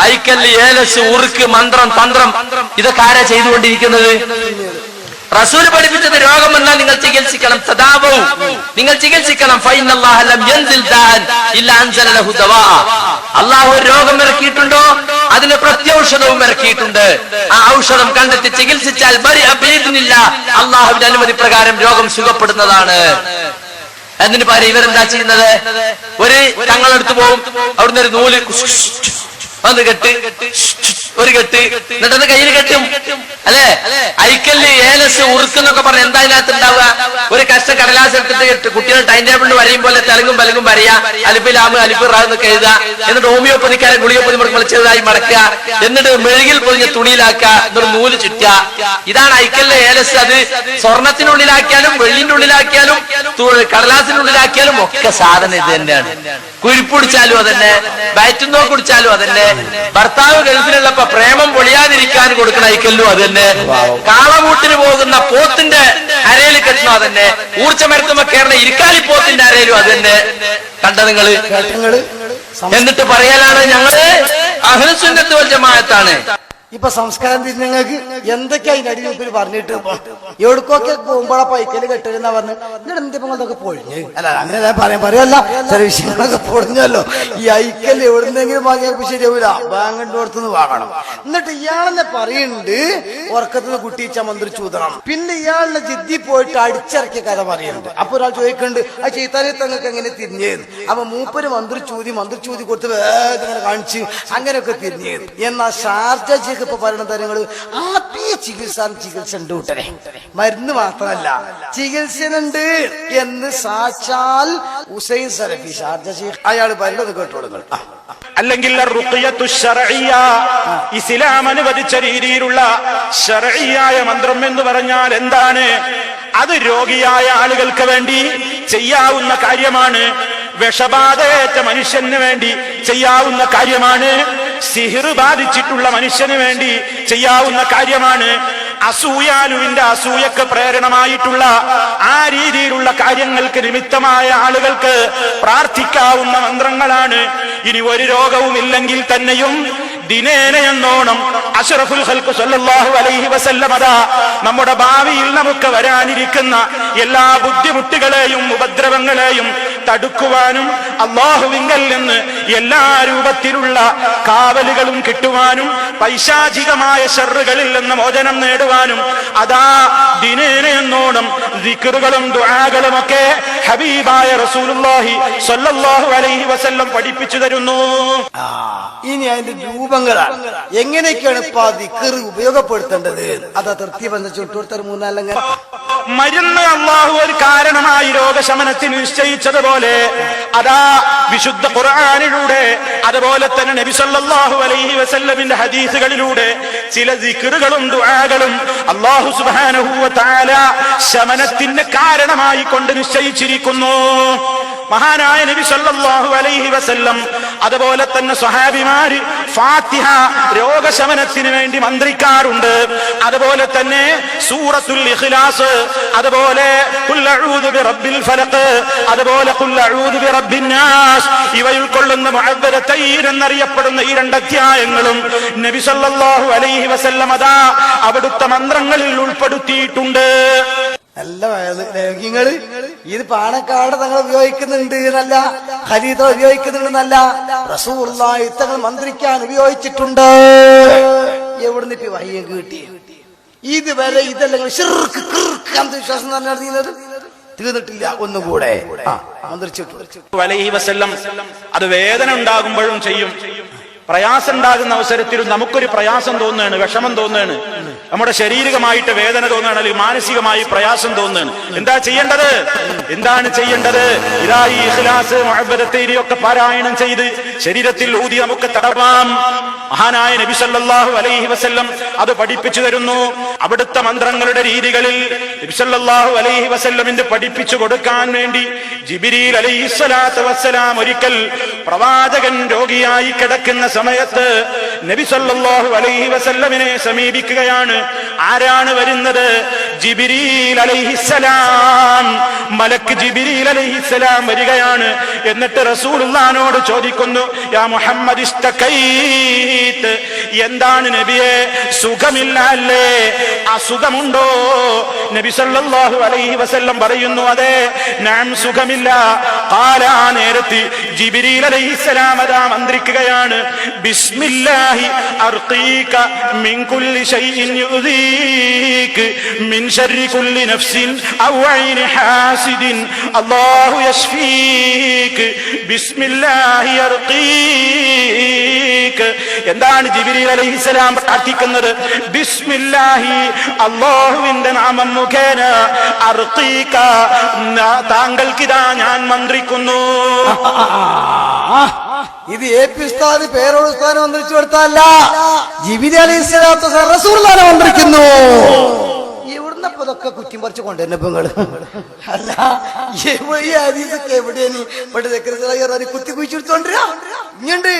ഐക്കല്ല്, ഏലസ്, ഉറുക്ക്, മന്ത്രം, തന്ത്രം ഇതൊക്കെ ആരാ ചെയ്തുകൊണ്ടിരിക്കുന്നത്? റസൂൽ പഠിപ്പിച്ചത് രോഗം വന്നാൽ നിങ്ങൾ ചികിത്സിക്കണം, തദാവൂ, നിങ്ങൾ ചികിത്സിക്കണം. ഫഇന്നല്ലാഹ ലം യൻസിൽ ദാഅൻ ഇല്ലാ അൻസല ലഹു ദവാ. അല്ലാഹു രോഗം ഇറക്കിയിട്ടുണ്ടോ അതിന് പ്രത്യൗഷധവും ഇറക്കിയിട്ടുണ്ട്. ആ ഔഷധം കണ്ടെത്തി ചികിത്സിച്ചാൽ അല്ലാഹുവിന്റെ അനുമതി പ്രകാരം രോഗം സുഖപ്പെടുന്നതാണ്. എന്നിട്ട് പറയും ഇവരെന്താ ചെയ്യുന്നത്? ഒരു തങ്ങളെടുത്ത് പോകും, അവിടുന്ന് ഒരു നൂല് ഒന്ന് കെട്ട്, ഒരു കെട്ട്, എന്നിട്ടത് കയ്യിൽ കെട്ടും, അല്ലെ? ഐക്കല്ല്, ഏലസ്, ഉറുക്കെന്നൊക്കെ പറഞ്ഞ എന്താ ഇതിനകത്ത് ഉണ്ടാവുക? ഒരു കഷ്ട കടലാസ് എടുത്തിട്ട് കുട്ടികൾ ടൈം ടേബിളിൽ വരയും പോലെ തെലുങ്കും പലകും വരയാ, അലിഫ് ലാമ് അലിഫ് റാ എന്നൊക്കെ എഴുതുക. എന്നിട്ട് ഹോമിയോപ്പതിക്കാരെ ഗുളികപ്പൊതി മുളച്ചതായി മടക്കുക, എന്നിട്ട് മെഴുകിൽ പൊതിഞ്ഞ തുണിയിലാക്കുക, എന്നിട്ട് നൂല് ചുറ്റുക. ഇതാണ് ഐക്കല്ല്, ഏലസ്. അത് സ്വർണത്തിനുള്ളിലാക്കിയാലും വെള്ളിന്റെ ഉള്ളിലാക്കിയാലും കടലാസിനുള്ളിലാക്കിയാലും ഒക്കെ സാധനം ഇത് തന്നെയാണ്. കുഴിപ്പിടിച്ചാലും അതന്നെ, വയറ്റുന്നോ കുടിച്ചാലും അതന്നെ, ഭർത്താവ് ഗൾഫിലുള്ളപ്പോ പ്രേമം പൊളിയാതിരിക്കാൻ കൊടുക്കുന്ന ഐക്കല്ലും അതന്നെ, കാളവൂട്ടിന് പോകുന്ന പോത്തിന്റെ അരയിൽ കെട്ടണോ അതന്നെ, ഊർജ്ജമരത്തുമ്പോ കയറുന്ന ഇരിക്കാലി പോത്തിന്റെ അരയിലും അതന്നെ. കണ്ട നിങ്ങള്? എന്നിട്ട് പറയലാണ് ഞങ്ങള് അഹ്ലുസുന്നത്ത് വൽ ജമാഅത്താണ്. ഇപ്പൊ സംസ്കാരം നിങ്ങൾക്ക് എന്തൊക്കെയാ അതിന്റെ അടിയിൽ പറഞ്ഞിട്ട് എവിടേക്കൊക്കെ പോകുമ്പോഴാ പൈക്കല് കെട്ടിരുന്ന പറഞ്ഞ് എന്നിട്ട് എന്തിപ്പൊക്കെ പൊഴിഞ്ഞ് അല്ല അങ്ങനെ പറയല്ല, ചില വിഷയങ്ങളൊക്കെ പൊളിഞ്ഞല്ലോ. ഈ ഐക്കല് എവിടുന്നെങ്കിലും വാങ്ങിയപ്പോ ശരിയാവൂല, ബാങ്കിന്റെ അടുത്തുനിന്ന് വാങ്ങണം. എന്നിട്ട് ഇയാളെന്നെ പറയുന്നുണ്ട് ഉറക്കത്തുനിന്ന് കുട്ടിയിച്ച മന്ത്രി ചൂതണം. പിന്നെ ഇയാളിനെ ജിദ്ദി പോയിട്ട് അടിച്ചിറക്കിയ കഥ പറയുന്നുണ്ട്. അപ്പൊ ഒരാൾ ചോദിക്കുന്നുണ്ട് ആ ചീത്താനെ തങ്ങൾക്ക് എങ്ങനെ തിരിഞ്ഞേന്ന്. അപ്പൊ മൂപ്പര് മന്ത്രി ചൂതി കൊടുത്ത് വേദന കാണിച്ച് അങ്ങനെയൊക്കെ തിരിഞ്ഞേന്ന്. എന്നാ ഷാർജ ഇപ്പൊ പറയുന്ന കാര്യങ്ങള് ആദ്യ ചികിത്സ ഉണ്ട് കൂട്ടരെ, മരുന്ന് മാത്രമല്ല ചികിത്സനുണ്ട് എന്ന് സാക്ഷാൽ ഹുസൈൻ സലഫി ഷാർജ ശൈഖ് അയാൾ പറയുന്നത് കേട്ടോളുകൾ. അല്ലെങ്കിൽ ഇസ്ലാം അനുവദിച്ച രീതിയിലുള്ള ശർഈയായ മന്ത്രം എന്ന് പറഞ്ഞാൽ എന്താണ്? അത് രോഗിയായ ആളുകൾക്ക് വേണ്ടി ചെയ്യാവുന്ന കാര്യമാണ്. വിഷബാധയേറ്റ മനുഷ്യന് വേണ്ടി ചെയ്യാവുന്ന കാര്യമാണ്. സിഹിർ ബാധിച്ചിട്ടുള്ള മനുഷ്യന് വേണ്ടി ചെയ്യാവുന്ന കാര്യമാണ്. അസൂയാലുവിന്റെ അസൂയക്ക് പ്രേരണമായിട്ടുള്ള ആ രീതിയിലുള്ള കാര്യങ്ങൾക്ക് നിമിത്തമായ ആളുകൾക്ക് പ്രാർത്ഥിക്കാവുന്ന മന്ത്രങ്ങളാണ്. ഇനി ഒരു രോഗവും ഇല്ലെങ്കിൽ തന്നെയും ദിനേന എന്നോണം അഷ്റഫുൽ ഖൽഖ് സല്ലല്ലാഹു അലൈഹി വസല്ലം അതാ നമ്മുടെ ഭാവിയിൽ നമുക്ക് വരാനിരിക്കുന്ന എല്ലാ ബുദ്ധിമുട്ടുകളെയും ഉപദ്രവങ്ങളെയും തടുക്കുവാനും അല്ലാഹുവിങ്കൽ നിന്ന് എല്ലാ രൂപത്തിലുള്ള കാവലുകളും കിട്ടുവാനും പൈശാചികമായ ശർറുകളിൽ നിന്ന് മോചനം നേടുവാനും അതാ ദിനേന എന്നോണം ദിക്റുകളും ദുആകളും ഒക്കെ ഹബീബായ റസൂലുള്ളാഹി സ്വല്ലല്ലാഹു അലൈഹി വസല്ലം പഠിപ്പിച്ചു തരുന്നു. ഇനി അതിന്റെ രൂപങ്ങളാണ് എങ്ങനെയൊക്കെയാണ് ഇപ്പൊ ദിക്ർ ഉപയോഗപ്പെടുത്തേണ്ടത്. അതാ തൃപ്തി വന്ന ചുട്ടൂർത്തർ മൂന്നാലങ്ങൾ മരുന്ന് അല്ലാഹു ഒരു കാരണമായി രോഗശമനത്തിന് നിശ്ചയിച്ചതുപോലെ അതാ വിശുദ്ധ ഖുർആനിലൂടെ അതുപോലെ തന്നെ നബി സല്ലല്ലാഹു അലൈഹി വസല്ലമിന്റെ ഹദീസുകളിലൂടെ ചില ദിക്റുകളും ദുആകളും അല്ലാഹു സുബ്ഹാനഹു വ തആല ശമനത്തിന് കാരണമായി കൊണ്ട് നിശ്ചയിച്ചിരിക്കുന്നു. മഹാനായ നബി സല്ലല്ലാഹു അലൈഹി വസല്ലം അതുപോലെ തന്നെ സ്വഹാബിമാര് ഫാത്തിഹ രോഗശമനത്തിന് വേണ്ടി മന്ത്രിക്കാറുണ്ട്. അതുപോലെ തന്നെ സൂറത്തുൽ ഇഖ്ലാസ്, അതുപോലെ ഖുൽ അഊദു ബിറബ്ബിൽ ഫലഖ്, അതുപോലെ ഖുൽ അഊദു ബിറബ്ബിൻ നാസ്, ഇവ ഉൾക്കൊള്ളുന്ന മുഅവ്വദതൈൻ എന്നറിയപ്പെടുന്ന ഈ രണ്ട് അധ്യായങ്ങളും നബി സല്ലല്ലാഹു അലൈഹി വസല്ലം അതാ അവിടുത്തെ മന്ത്രങ്ങളിൽ ഉൾപ്പെടുത്തിയിട്ടുണ്ട്. നല്ല രോഗികള് ഇത് പാണക്കാട് തങ്ങൾ ഉപയോഗിക്കുന്നുണ്ട് എന്നല്ല, ഖലീദ ഉപയോഗിക്കുന്നുണ്ടെന്നല്ല, റസൂലുള്ളാഹി തങ്ങൾ മന്ത്രിക്കാൻ ഉപയോഗിച്ചിട്ടുണ്ട്. എവിടുന്ന് ഇപ്പൊ വഹ്യ് കിട്ടി? ഇതുവരെ ഇതെല്ലാം ശിർക്ക് കിർക്ക് അന്ധവിശ്വാസം നടന്നത് തീർന്നിട്ടില്ല. ഒന്നുകൂടെ മന്ത്രിച്ചിട്ടു അലൈഹി വസല്ലം അത് വേദന ഉണ്ടാകുമ്പോഴും ചെയ്യും. പ്രയാസം ഉണ്ടാകുന്ന അവസരത്തിലും നമുക്കൊരു പ്രയാസം തോന്നുകയാണ്, വിഷമം തോന്നുകയാണ്, നമ്മുടെ ശാരീരികമായിട്ട് വേദന തോന്നുകയാണ്, അല്ലെങ്കിൽ മാനസികമായി പ്രയാസം തോന്നുകയാണ്. എന്താണ് ചെയ്യേണ്ടത്? ഇതാ ഈ ഇഖ്ലാസ് മുഅവ്വദതൈൻ ഒക്കെ പാരായണം ചെയ്ത് ശരീരത്തിൽ ഊതി നമുക്ക് തടവാം. മഹാനായ നബി സല്ലല്ലാഹു അലൈഹി വസല്ലം അത് പഠിപ്പിച്ചു തരുന്നു. അവിടുത്തെ മന്ത്രങ്ങളുടെ രീതികളിൽ നബി സല്ലല്ലാഹു അലൈഹി വസല്ലമിന്റെ പഠിപ്പിച്ചു കൊടുക്കാൻ വേണ്ടി ജിബ്രീൽ അലൈഹിസ്സലാത്തു വസ്സലാം ഒരിക്കൽ പ്രവാചകൻ രോഗിയായി കിടക്കുന്ന സമയത്ത് നബി സല്ലല്ലാഹു അലൈഹി വസല്ലമിനെ സമീപിക്കുകയാണ്. ആരാണ് വരുന്നത്? ജിബ്രീൽ അലൈഹിസ്സലാം, മലക്ക് ജിബ്രീൽ അലൈഹിസ്സലാം വരികയാണ്. എന്നിട്ട് റസൂലുള്ളാഹിനോട് ചോദിക്കുന്നു, യാ മുഹമ്മദ് ഇസ്തകൈത്, എന്താണ് നബിയെ സുഖമില്ല അല്ലേ, അസുഖമുണ്ടോ? നബി സല്ലല്ലാഹു അലൈഹി വസല്ലം പറയുന്നു, അതെ ഞാൻ സുഖമില്ല. ഖാല, നേരത്തെ ജിബ്രീൽ അലൈഹിസ്സലാം അതാ മന്ത്രിക്കുകയാണ്, ബിസ്മില്ലാഹി അർഖീക മിൻ കുല്ലി ശൈഇൻ യുദീക മിൻ ശർരി കുല്ലി നഫ്സിൻ ഔ ഐനി ഹാസിദിൻ അല്ലാഹു യശ്ഫീക ബിസ്മില്ലാഹി അർഖീക. എന്താണ് ജിബ്രീൽ അലൈഹിസ്സലാം പ്രാർത്ഥിക്കുന്നത്? ബിസ്മില്ലാഹി, അല്ലാഹുവിന്റെ നാമം മുഖേന, അർഖീക, താങ്കൾക്കിതാ ഞാൻ മന്ത്രിക്കുന്നു. ഇത് AP ഉസ്താദ് പേരോട് ഉസ്താദിനെ മന്ത്രിച്ചു കൊടുത്തല്ല, ജിബ്രീൽ അലൈഹിസ്സലാത്തു വസ്സലാം റസൂലുള്ളാഹിനെ മന്ത്രിക്കുന്നു. ഇവിടുന്നപ്പോ ഇതൊക്കെ കുറ്റിയും പറിച്ച് കൊണ്ടുവരുന്നപ്പോ നിങ്ങള് അല്ല, ഈ ഹദീസൊക്കെ എവിടെയാണ്? ഇവിടെ കുത്തി കുഴിച്ചെടുത്തോണ്ടിരാ ഇങ്ങണ്ട്